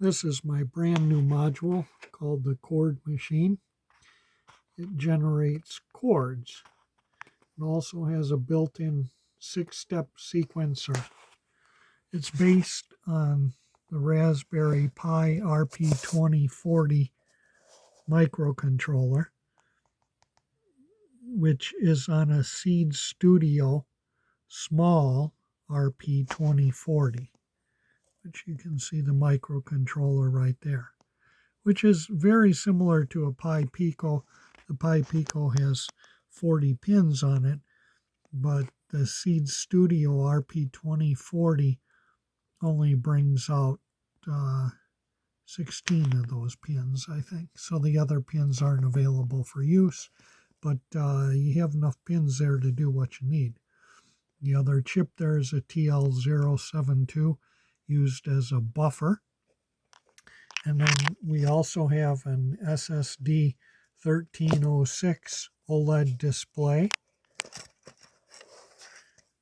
This is my brand new module called the Chord Machine. It generates chords. It also has a built-in 6-step sequencer. It's based on the Raspberry Pi RP2040 microcontroller, which is on a Seeed Studio Xiao RP2040, which you can see the microcontroller right there, which is very similar to a Pi Pico. The Pi Pico has 40 pins on it, but the Seeed Studio RP2040 only brings out 16 of those pins, I think. So the other pins aren't available for use, but you have enough pins there to do what you need. The other chip there is a TL072 used as a buffer. And then we also have an SSD 1306 OLED display.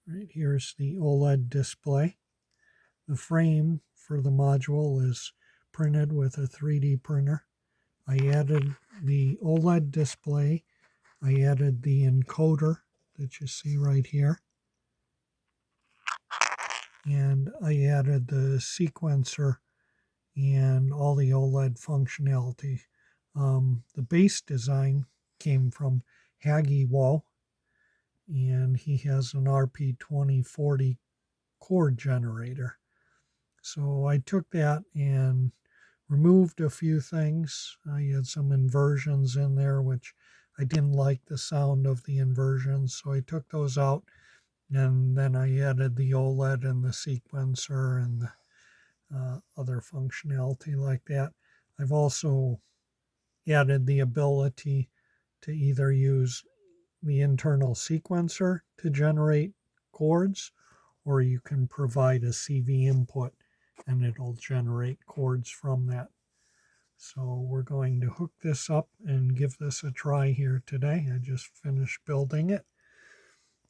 Right here's the OLED display. The frame for the module is printed with a 3D printer. I added the OLED display. I added the encoder that you see right here. And I added the sequencer and all the OLED functionality. The base design came from Hagiwo, and he has an RP2040 chord generator. So I took that and removed a few things. I had some inversions in there, which I didn't like the sound of the inversions, so I took those out. And then I added the OLED and the sequencer and the other functionality like that. I've also added the ability to either use the internal sequencer to generate chords, or you can provide a CV input and it'll generate chords from that. So we're going to hook this up and give this a try here today. I just finished building it.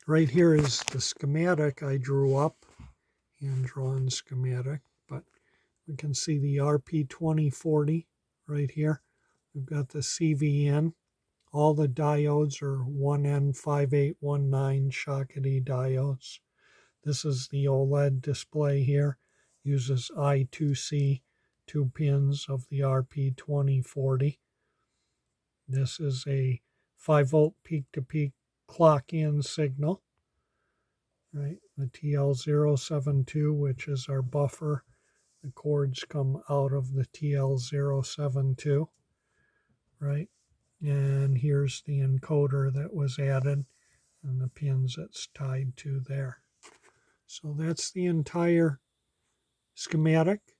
Right here is the schematic I drew up, hand-drawn schematic, but we can see the RP2040 right here. We've got the CV in. All the diodes are 1N5819 shaky diodes. This is the OLED display here. Uses I2C 2 pins of the RP2040. This is a 5-volt peak-to-peak clock-in signal. Right, the TL072, which is our buffer. The chords come out of the TL072. Right, and here's the encoder that was added and the pins it's tied to there. So that's the entire schematic,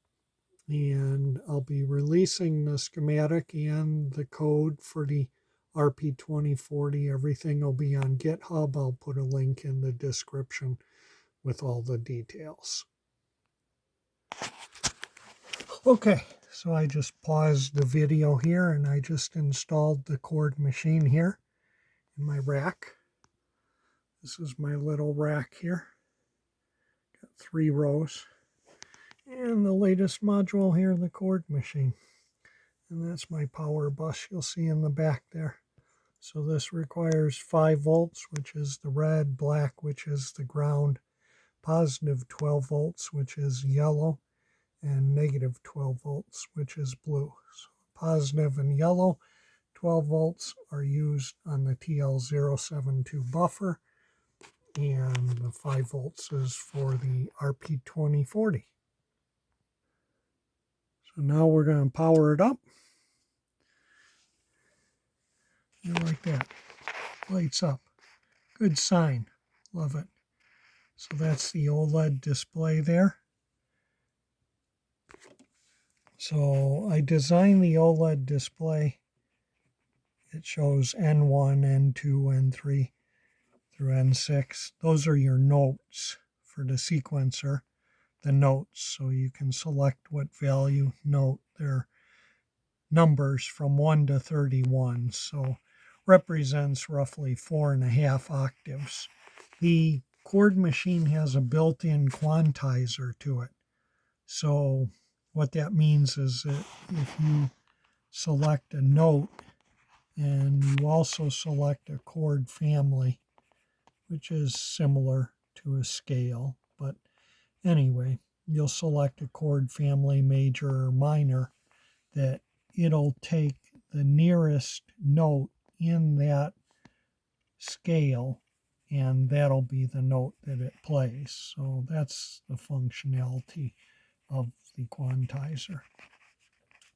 and I'll be releasing the schematic and the code for the RP2040. Everything will be on GitHub. I'll put a link in the description with all the details. Okay, so I just paused the video here and I just installed the Chord Machine here in my rack. This is my little rack here. Got 3 rows. And the latest module here, the Chord Machine. And that's my power bus you'll see in the back there. So this requires 5 volts, which is the red, black, which is the ground, positive 12 volts, which is yellow, and negative 12 volts, which is blue. So positive and yellow 12 volts are used on the TL072 buffer, and the 5 volts is for the RP2040. So now we're going to power it up. And like that. Lights up. Good sign. Love it. So that's the OLED display there. So I designed the OLED display. It shows N1, N2, N3 through N6. Those are your notes for the sequencer. The notes, so you can select what value note. They're numbers from 1 to 31, so represents roughly 4.5 octaves. The Chord Machine has a built-in quantizer to it, so what that means is that if you select a note and you also select a chord family, which is similar to a scale, but anyway, you'll select a chord family, major or minor, that it'll take the nearest note in that scale, and that'll be the note that it plays. So that's the functionality of the quantizer.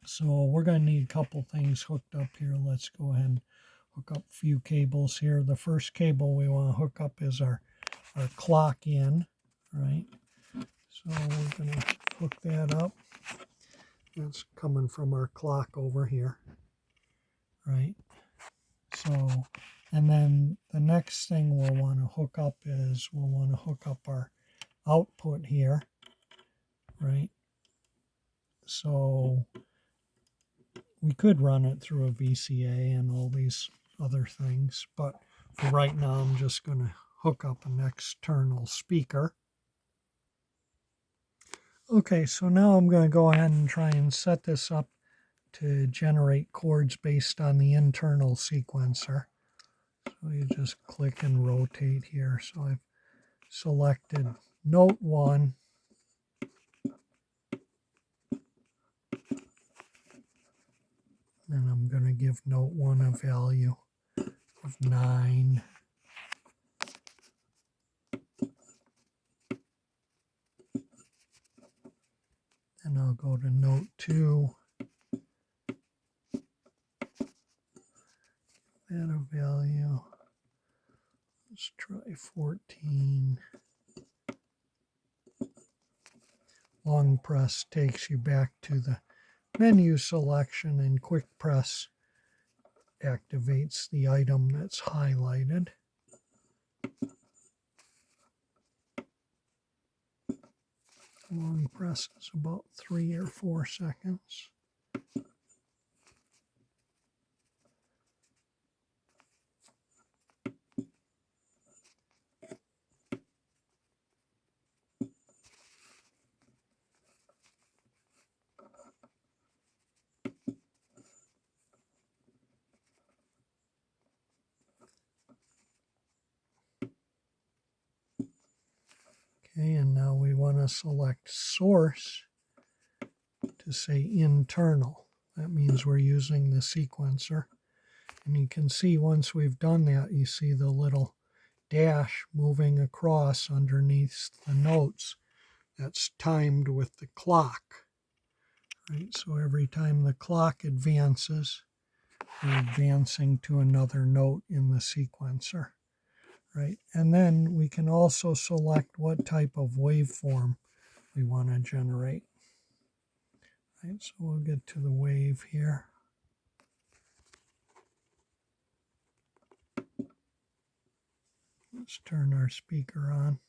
So we're going to need a couple things hooked up here. Let's go ahead and hook up a few cables here. The first cable we want to hook up is our clock in, right? So we're going to hook that up. That's coming from our clock over here, right? So, and then the next thing we'll want to hook up is we'll want to hook up our output here, right? So we could run it through a VCA and all these other things, but for right now I'm just going to hook up an external speaker. Okay, so now I'm going to go ahead and try and set this up to generate chords based on the internal sequencer. So you just click and rotate here. So I've selected note 1. And I'm going to give note 1 a value of 9. And I'll go to note 2. Add a value. Let's try 14. Long press takes you back to the menu selection, and quick press activates the item that's highlighted. Long press is about 3 or 4 seconds. Okay, and now we want to select source to say internal. That means we're using the sequencer. And you can see once we've done that, you see the little dash moving across underneath the notes. That's timed with the clock. Right, so every time the clock advances, we're advancing to another note in the sequencer. Right, and then we can also select what type of waveform we want to generate. Right, so we'll get to the wave here. Let's turn our speaker on.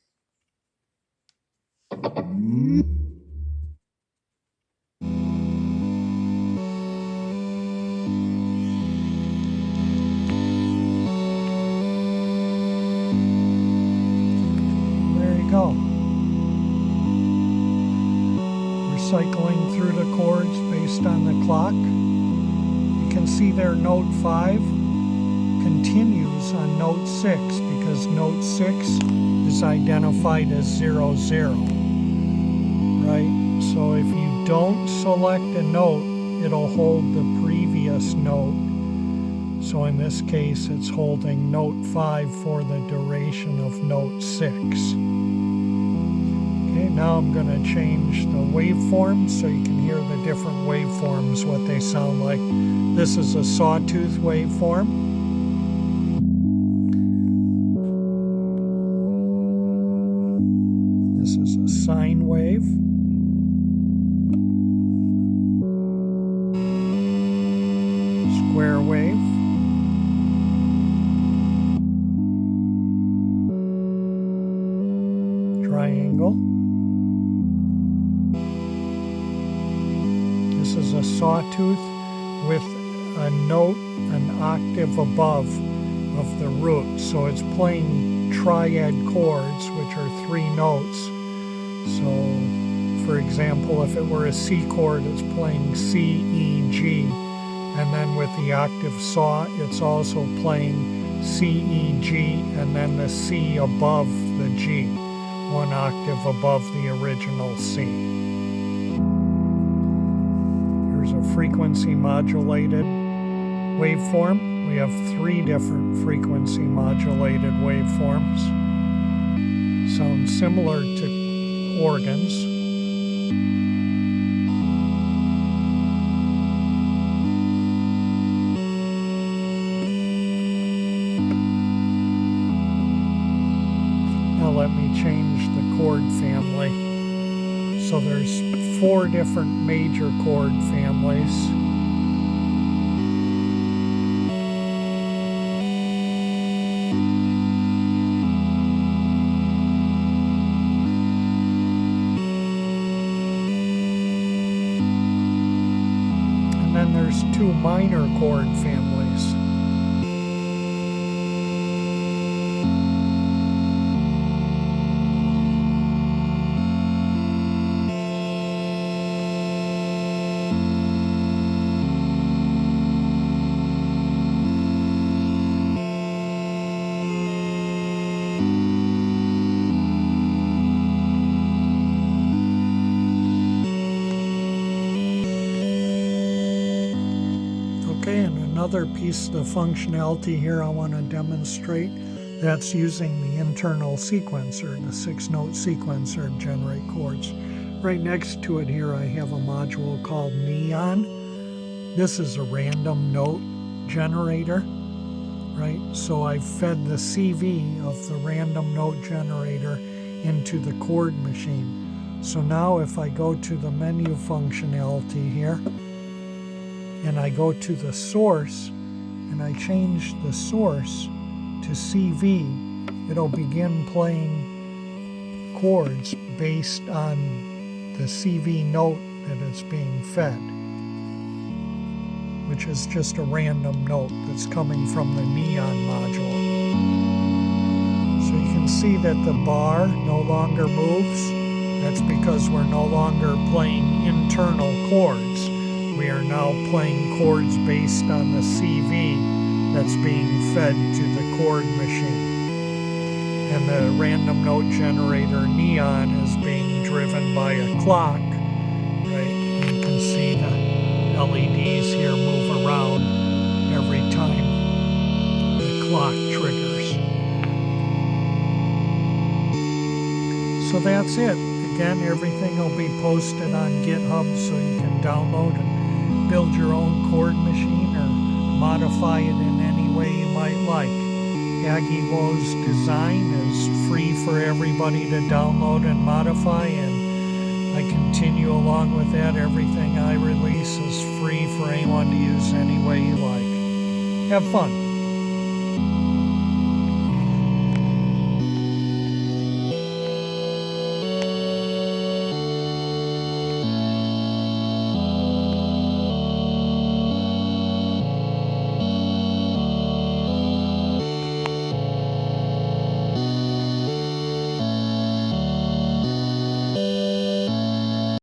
Go. We're cycling through the chords based on the clock. You can see there note 5 continues on note 6 because note 6 is identified as 0, 0. Right? So if you don't select a note, it'll hold the previous note. So in this case, it's holding note 5 for the duration of note 6. Okay, now I'm going to change the waveform so you can hear the different waveforms, what they sound like. This is a sawtooth waveform. This is a sine wave. Square wave. Triangle. This is a sawtooth with a note an octave above of the root. So it's playing triad chords, which are 3 notes. So For example, if it were a C chord, it's playing C, E, G. And then with the octave saw, it's also playing C, E, G, and then the C above the G, one octave above the original C. Here's a frequency modulated waveform. We have 3 different frequency modulated waveforms. Sound similar to organs. Now let me change the chord family. So there's 4 different major chord families. And then there's 2 minor chord families. Okay, and another piece of the functionality here I want to demonstrate, that's using the internal sequencer, the 6-note sequencer to generate chords. Right next to it here I have a module called Neon. This is a random note generator, right? So I fed the CV of the random note generator into the chord machine. So now if I go to the menu functionality here, and I go to the source, and I change the source to CV, it'll begin playing chords based on the CV note that it's being fed, which is just a random note that's coming from the Neon module. So you can see that the bar no longer moves. That's because we're no longer playing internal chords. We are now playing chords based on the CV that's being fed to the chord machine. And the random note generator Neon is being driven by a clock, right? You can see the LEDs here move around every time the clock triggers. So that's it. Again, everything will be posted on GitHub so you can download and build your own chord machine or modify it in any way you might like. Hagiwo's design is free for everybody to download and modify, and I continue along with that. Everything I release is free for anyone to use any way you like. Have fun.